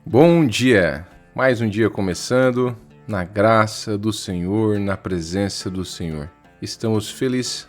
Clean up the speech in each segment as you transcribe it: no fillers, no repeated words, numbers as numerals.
Bom dia! Mais um dia começando, na graça do Senhor, na presença do Senhor. Estamos felizes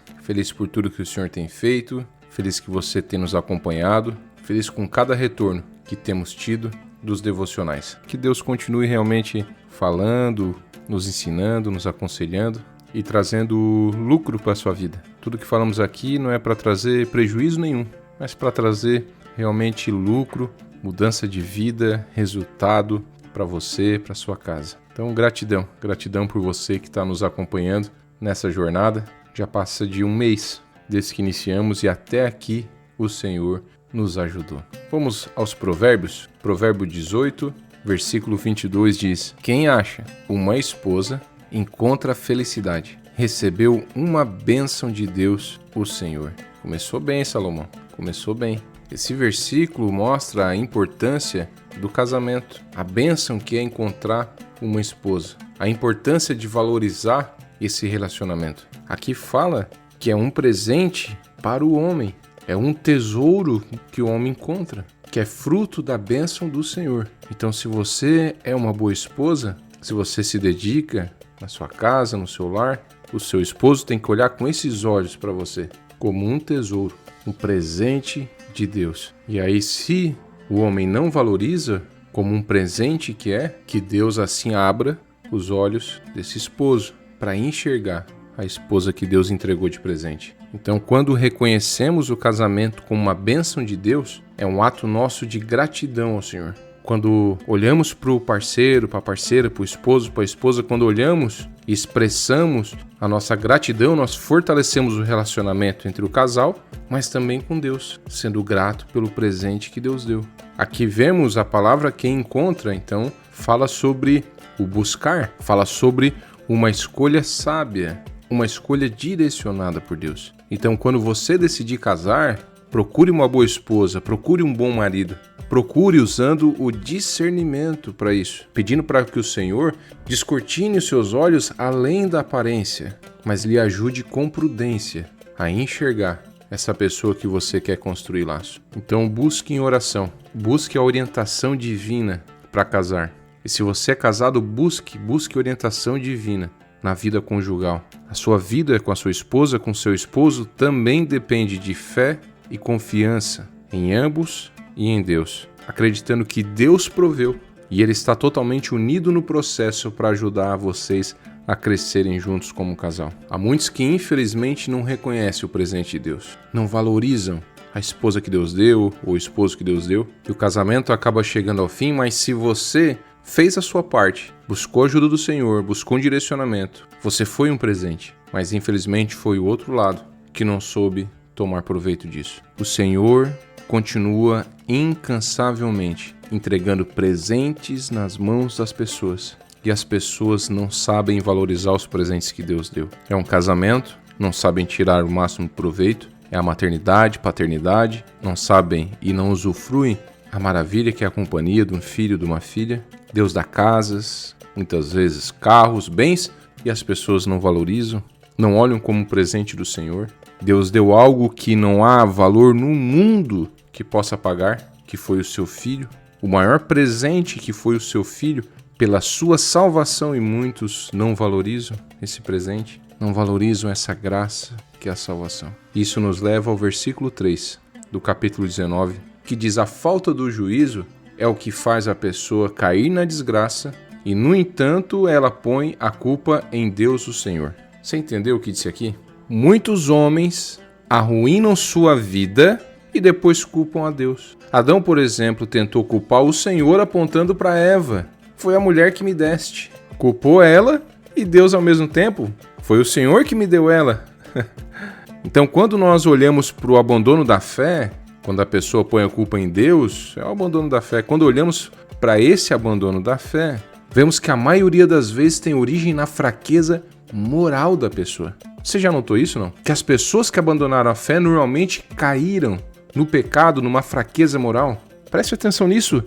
por tudo que o Senhor tem feito, feliz que você tem nos acompanhado, feliz com cada retorno que temos tido dos devocionais. Que Deus continue realmente falando, nos ensinando, nos aconselhando e trazendo lucro para a sua vida. Tudo que falamos aqui não é para trazer prejuízo nenhum, mas para trazer realmente lucro, mudança de vida, resultado para você, para sua casa. Então, gratidão por você que está nos acompanhando nessa jornada. Já passa de um mês desde que iniciamos e até aqui o Senhor nos ajudou. Vamos aos provérbios. Provérbio 18, versículo 22 diz: Quem acha uma esposa encontra felicidade. Recebeu uma bênção de Deus, o Senhor. Começou bem, Salomão. Começou bem. Esse versículo mostra a importância do casamento, a bênção que é encontrar uma esposa, a importância de valorizar esse relacionamento. Aqui fala que é um presente para o homem, é um tesouro que o homem encontra, que é fruto da bênção do Senhor. Então, se você é uma boa esposa, se você se dedica na sua casa, no seu lar, o seu esposo tem que olhar com esses olhos para você, como um tesouro, um presente de Deus. E aí, se o homem não valoriza como um presente que Deus assim abra os olhos desse esposo para enxergar a esposa que Deus entregou de presente. Então, quando reconhecemos o casamento como uma bênção de Deus, é um ato nosso de gratidão ao Senhor. Quando olhamos para o parceiro, para a parceira, para o esposo, para a esposa, quando olhamos e expressamos a nossa gratidão, nós fortalecemos o relacionamento entre o casal, mas também com Deus, sendo grato pelo presente que Deus deu. Aqui vemos a palavra quem encontra, então, fala sobre o buscar, fala sobre uma escolha sábia, uma escolha direcionada por Deus. Então, quando você decidir casar, procure uma boa esposa, procure um bom marido. Procure usando o discernimento para isso, pedindo para que o Senhor descortine os seus olhos além da aparência, mas lhe ajude com prudência a enxergar essa pessoa que você quer construir laço. Então busque em oração, busque a orientação divina para casar. E se você é casado, busque orientação divina na vida conjugal. A sua vida com a sua esposa, com seu esposo, também depende de fé e confiança em ambos e em Deus, acreditando que Deus proveu e Ele está totalmente unido no processo para ajudar vocês a crescerem juntos como casal. Há muitos que infelizmente não reconhecem o presente de Deus, não valorizam a esposa que Deus deu ou o esposo que Deus deu, e o casamento acaba chegando ao fim, mas se você fez a sua parte, buscou a ajuda do Senhor, buscou um direcionamento, você foi um presente, mas infelizmente foi o outro lado que não soube tomar proveito disso. O Senhor continua incansavelmente entregando presentes nas mãos das pessoas e as pessoas não sabem valorizar os presentes que Deus deu. É um casamento, não sabem tirar o máximo proveito, é a maternidade, paternidade, não sabem e não usufruem a maravilha que é a companhia de um filho, de uma filha. Deus dá casas, muitas vezes carros, bens, e as pessoas não valorizam, não olham como um presente do Senhor. Deus deu algo que não há valor no mundo que possa pagar, que foi o seu filho, o maior presente que foi o seu filho, pela sua salvação, e muitos não valorizam esse presente, não valorizam essa graça que é a salvação. Isso nos leva ao versículo 3 do capítulo 19, que diz: a falta do juízo é o que faz a pessoa cair na desgraça e, no entanto, ela põe a culpa em Deus o Senhor. Você entendeu o que disse aqui? Muitos homens arruinam sua vida e depois culpam a Deus. Adão, por exemplo, tentou culpar o Senhor apontando para Eva. Foi a mulher que me deste. Culpou ela e Deus ao mesmo tempo. Foi o Senhor que me deu ela. Então, quando nós olhamos para o abandono da fé, quando a pessoa põe a culpa em Deus, é o abandono da fé. Quando olhamos para esse abandono da fé, vemos que a maioria das vezes tem origem na fraqueza moral da pessoa. Você já notou isso, não? Que as pessoas que abandonaram a fé normalmente caíram no pecado, numa fraqueza moral. Preste atenção nisso.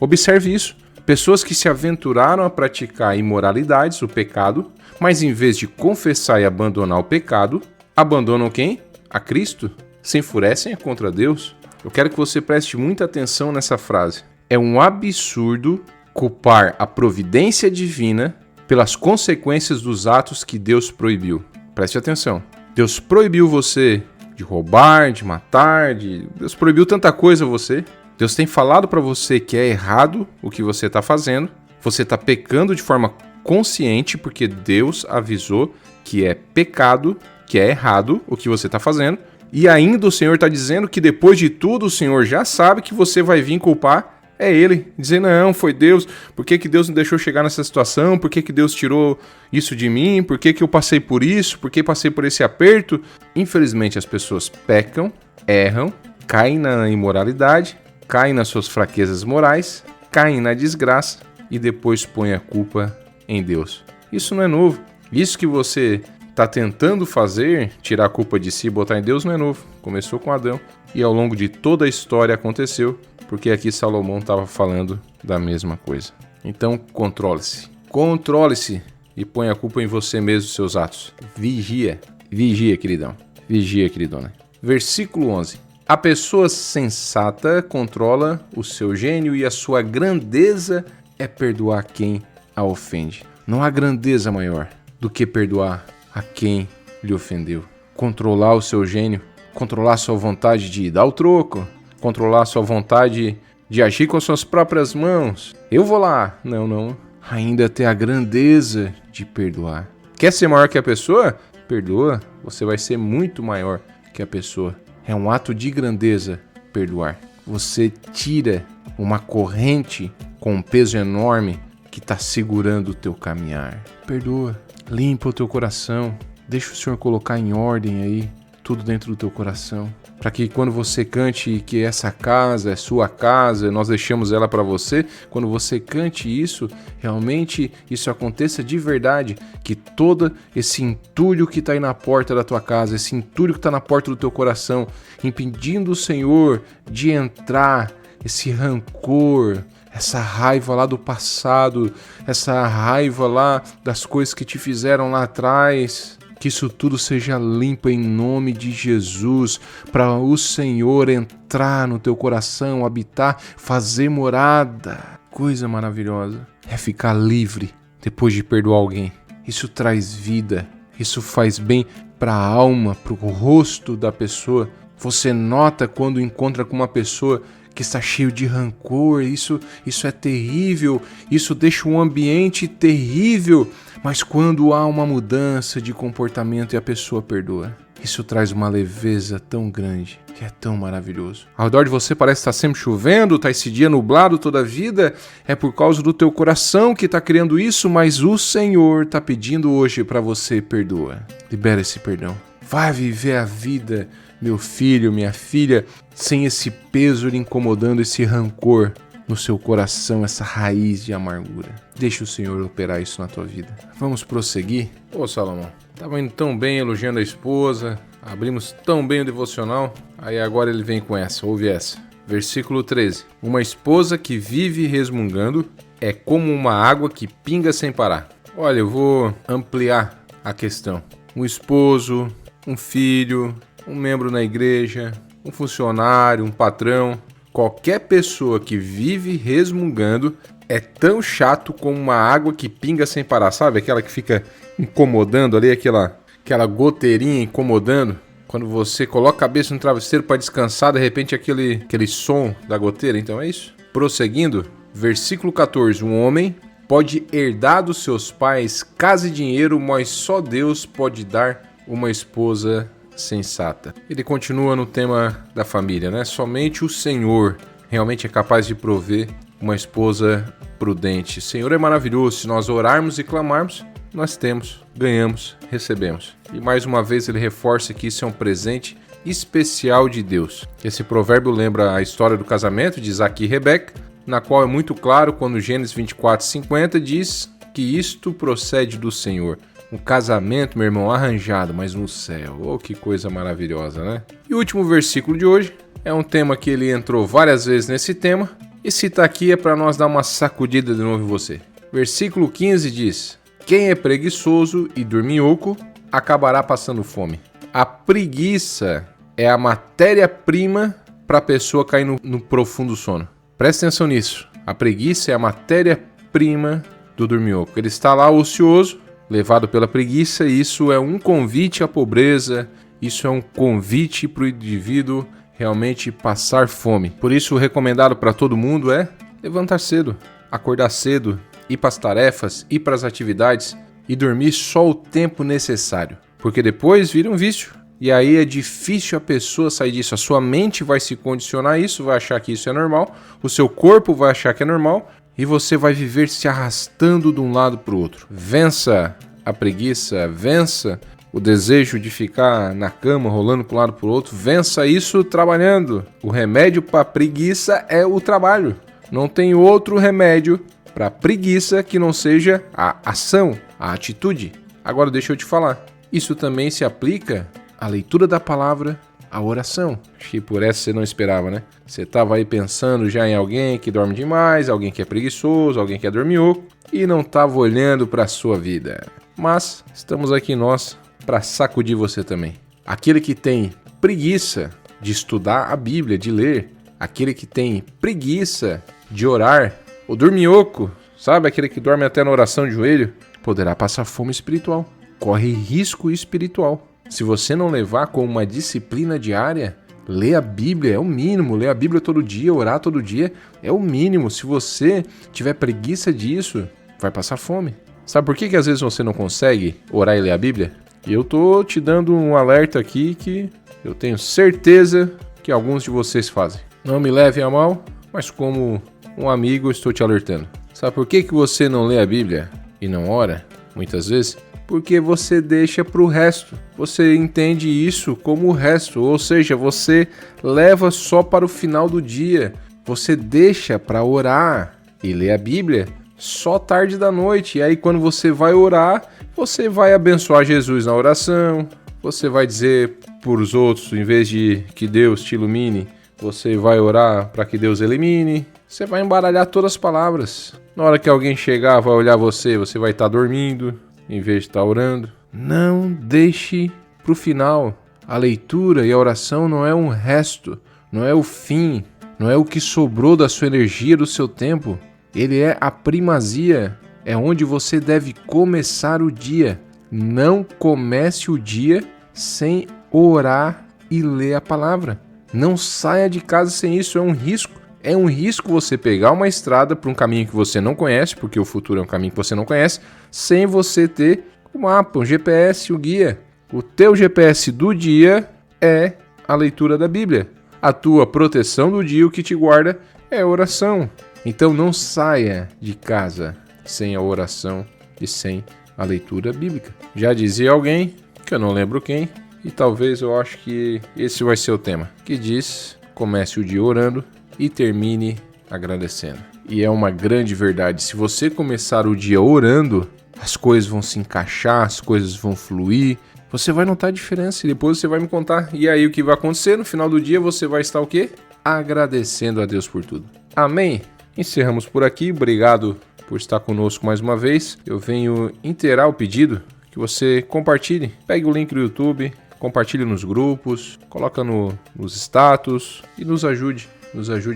Observe isso. Pessoas que se aventuraram a praticar imoralidades, o pecado, mas em vez de confessar e abandonar o pecado, abandonam quem? A Cristo. Se enfurecem contra Deus. Eu quero que você preste muita atenção nessa frase. É um absurdo culpar a providência divina pelas consequências dos atos que Deus proibiu. Preste atenção. Deus proibiu você de roubar, de matar, Deus proibiu tanta coisa a você. Deus tem falado para você que é errado o que você está fazendo. Você está pecando de forma consciente porque Deus avisou que é pecado, que é errado o que você está fazendo. E ainda o Senhor está dizendo que depois de tudo o Senhor já sabe que você vai vir culpar Ele. Dizer, não, foi Deus. Por que Deus me deixou chegar nessa situação? Por que Deus tirou isso de mim? Por que eu passei por isso? Por que passei por esse aperto? Infelizmente as pessoas pecam, erram, caem na imoralidade, caem nas suas fraquezas morais, caem na desgraça e depois põem a culpa em Deus. Isso não é novo. Isso que você está tentando fazer, tirar a culpa de si e botar em Deus, não é novo. Começou com Adão e ao longo de toda a história aconteceu, porque aqui Salomão estava falando da mesma coisa. Então, controle-se. Controle-se e põe a culpa em você mesmo, seus atos. Vigia. Vigia, queridão. Vigia, queridona. Versículo 11. A pessoa sensata controla o seu gênio e a sua grandeza é perdoar quem a ofende. Não há grandeza maior do que perdoar a quem lhe ofendeu. Controlar o seu gênio, controlar a sua vontade de dar o troco, controlar a sua vontade de agir com as suas próprias mãos. Eu vou lá. Não. Ainda ter a grandeza de perdoar. Quer ser maior que a pessoa? Perdoa. Você vai ser muito maior que a pessoa. É um ato de grandeza perdoar. Você tira uma corrente com um peso enorme que está segurando o teu caminhar. Perdoa. Limpa o teu coração. Deixa o Senhor colocar em ordem aí tudo dentro do teu coração. Para que quando você cante que essa casa é sua casa, nós deixamos ela para você, quando você cante isso, realmente isso aconteça de verdade, que todo esse entulho que está aí na porta da tua casa, esse entulho que está na porta do teu coração, impedindo o Senhor de entrar, esse rancor, essa raiva lá do passado, essa raiva lá das coisas que te fizeram lá atrás, que isso tudo seja limpo em nome de Jesus, para o Senhor entrar no teu coração, habitar, fazer morada. Coisa maravilhosa é ficar livre depois de perdoar alguém. Isso traz vida, isso faz bem para a alma, para o rosto da pessoa. Você nota quando encontra com uma pessoa que está cheio de rancor, isso é terrível, isso deixa um ambiente terrível, mas quando há uma mudança de comportamento e a pessoa perdoa, isso traz uma leveza tão grande, que é tão maravilhoso. Ao redor de você parece estar sempre chovendo, está esse dia nublado toda a vida, é por causa do teu coração que está criando isso, mas o Senhor está pedindo hoje para você perdoa. Libera esse perdão. Vai viver a vida, meu filho, minha filha, sem esse peso lhe incomodando, esse rancor no seu coração, essa raiz de amargura. Deixa o Senhor operar isso na tua vida. Vamos prosseguir? Ô Salomão, estava indo tão bem elogiando a esposa, abrimos tão bem o devocional, aí agora ele vem com essa, ouve essa. Versículo 13. Uma esposa que vive resmungando é como uma água que pinga sem parar. Olha, eu vou ampliar a questão. Um esposo, um filho, um membro na igreja, um funcionário, um patrão, qualquer pessoa que vive resmungando é tão chato como uma água que pinga sem parar, sabe? Aquela que fica incomodando ali, aquela goteirinha incomodando. Quando você coloca a cabeça no travesseiro para descansar, de repente aquele som da goteira. Então é isso. Prosseguindo, versículo 14. Um homem pode herdar dos seus pais casa e dinheiro, mas só Deus pode dar uma esposa sensata. Ele continua no tema da família, né? Somente o Senhor realmente é capaz de prover uma esposa prudente. O Senhor é maravilhoso. Se nós orarmos e clamarmos, nós temos, ganhamos, recebemos. E mais uma vez ele reforça que isso é um presente especial de Deus. Esse provérbio lembra a história do casamento de Isaque e Rebeca, na qual é muito claro quando Gênesis 24:50 diz que isto procede do Senhor. Um casamento, meu irmão, arranjado, mas no céu. Oh, que coisa maravilhosa, né? E o último versículo de hoje é um tema que ele entrou várias vezes nesse tema. E se tá aqui é para nós dar uma sacudida de novo em você. Versículo 15 diz: quem é preguiçoso e dorminhoco acabará passando fome. A preguiça é a matéria-prima para a pessoa cair no profundo sono. Presta atenção nisso. A preguiça é a matéria-prima do dorminhoco. Ele está lá ocioso, levado pela preguiça, e isso é um convite à pobreza, isso é um convite para o indivíduo realmente passar fome. Por isso, o recomendado para todo mundo é levantar cedo, acordar cedo, ir para as tarefas, ir para as atividades e dormir só o tempo necessário. Porque depois vira um vício. E aí é difícil a pessoa sair disso. A sua mente vai se condicionar a isso, vai achar que isso é normal, o seu corpo vai achar que é normal e você vai viver se arrastando de um lado para o outro. Vença a preguiça, vença o desejo de ficar na cama rolando para um lado para o outro, vença isso trabalhando. O remédio para a preguiça é o trabalho. Não tem outro remédio para a preguiça que não seja a ação, a atitude. Agora deixa eu te falar, isso também se aplica à leitura da palavra, à oração. Acho que por essa você não esperava, né? Você estava aí pensando já em alguém que dorme demais, alguém que é preguiçoso, alguém que é dorminhoco e não estava olhando para a sua vida. Mas estamos aqui nós para sacudir você também. Aquele que tem preguiça de estudar a Bíblia, de ler, aquele que tem preguiça de orar, o dorminhoco, sabe? Aquele que dorme até na oração de joelho, poderá passar fome espiritual, corre risco espiritual. Se você não levar como uma disciplina diária, ler a Bíblia é o mínimo, ler a Bíblia todo dia, orar todo dia é o mínimo. Se você tiver preguiça disso, vai passar fome. Sabe por que às vezes você não consegue orar e ler a Bíblia? E eu tô te dando um alerta aqui que eu tenho certeza que alguns de vocês fazem. Não me leve a mal, mas como um amigo eu estou te alertando. Sabe por que você não lê a Bíblia e não ora, muitas vezes? Porque você deixa para o resto. Você entende isso como o resto, ou seja, você leva só para o final do dia. Você deixa para orar e ler a Bíblia só tarde da noite. E aí quando você vai orar, você vai abençoar Jesus na oração, você vai dizer para os outros, em vez de que Deus te ilumine, você vai orar para que Deus elimine. Você vai embaralhar todas as palavras. Na hora que alguém chegar, vai olhar você vai estar dormindo em vez de estar orando. Não deixe para o final. A leitura e a oração não é um resto, não é o fim, não é o que sobrou da sua energia, do seu tempo. Ele é a primazia, é onde você deve começar o dia. Não comece o dia sem orar e ler a palavra. Não saia de casa sem isso, é um risco. É um risco você pegar uma estrada para um caminho que você não conhece, porque o futuro é um caminho que você não conhece, sem você ter o mapa, um GPS, o guia. O teu GPS do dia é a leitura da Bíblia. A tua proteção do dia, o que te guarda, é a oração. Então não saia de casa sem a oração e sem a leitura bíblica. Já dizia alguém, que eu não lembro quem, e talvez eu acho que esse vai ser o tema, que diz: comece o dia orando e termine agradecendo. E é uma grande verdade. Se você começar o dia orando, as coisas vão se encaixar, as coisas vão fluir. Você vai notar a diferença e depois você vai me contar. E aí o que vai acontecer? No final do dia você vai estar o quê? Agradecendo a Deus por tudo. Amém? Encerramos por aqui. Obrigado por estar conosco mais uma vez. Eu venho inteirar o pedido que você compartilhe. Pegue o link do YouTube, compartilhe nos grupos, coloca nos status e nos ajude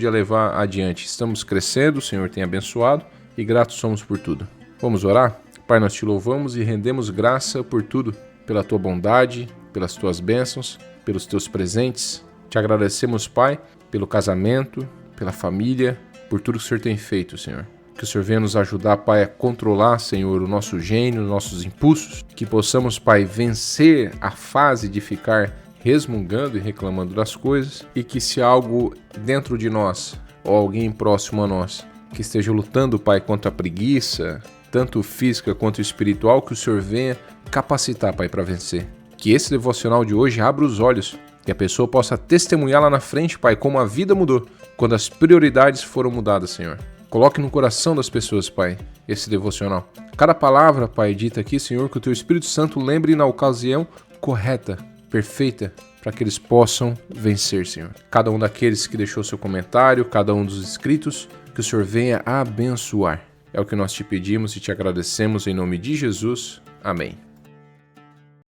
a levar adiante. Estamos crescendo, o Senhor tem abençoado e gratos somos por tudo. Vamos orar? Pai, nós te louvamos e rendemos graça por tudo, pela tua bondade, pelas tuas bênçãos, pelos teus presentes. Te agradecemos, Pai, pelo casamento, pela família, por tudo que o Senhor tem feito, Senhor. Que o Senhor venha nos ajudar, Pai, a controlar, Senhor, o nosso gênio, os nossos impulsos. Que possamos, Pai, vencer a fase de ficar resmungando e reclamando das coisas. E que se algo dentro de nós, ou alguém próximo a nós, que esteja lutando, Pai, contra a preguiça, tanto física quanto espiritual, que o Senhor venha capacitar, Pai, para vencer. Que esse devocional de hoje abra os olhos, que a pessoa possa testemunhar lá na frente, Pai, como a vida mudou, quando as prioridades foram mudadas, Senhor. Coloque no coração das pessoas, Pai, esse devocional. Cada palavra, Pai, dita aqui, Senhor, que o Teu Espírito Santo lembre na ocasião correta, perfeita, para que eles possam vencer, Senhor. Cada um daqueles que deixou seu comentário, cada um dos inscritos, que o Senhor venha abençoar. É o que nós te pedimos e te agradecemos em nome de Jesus. Amém.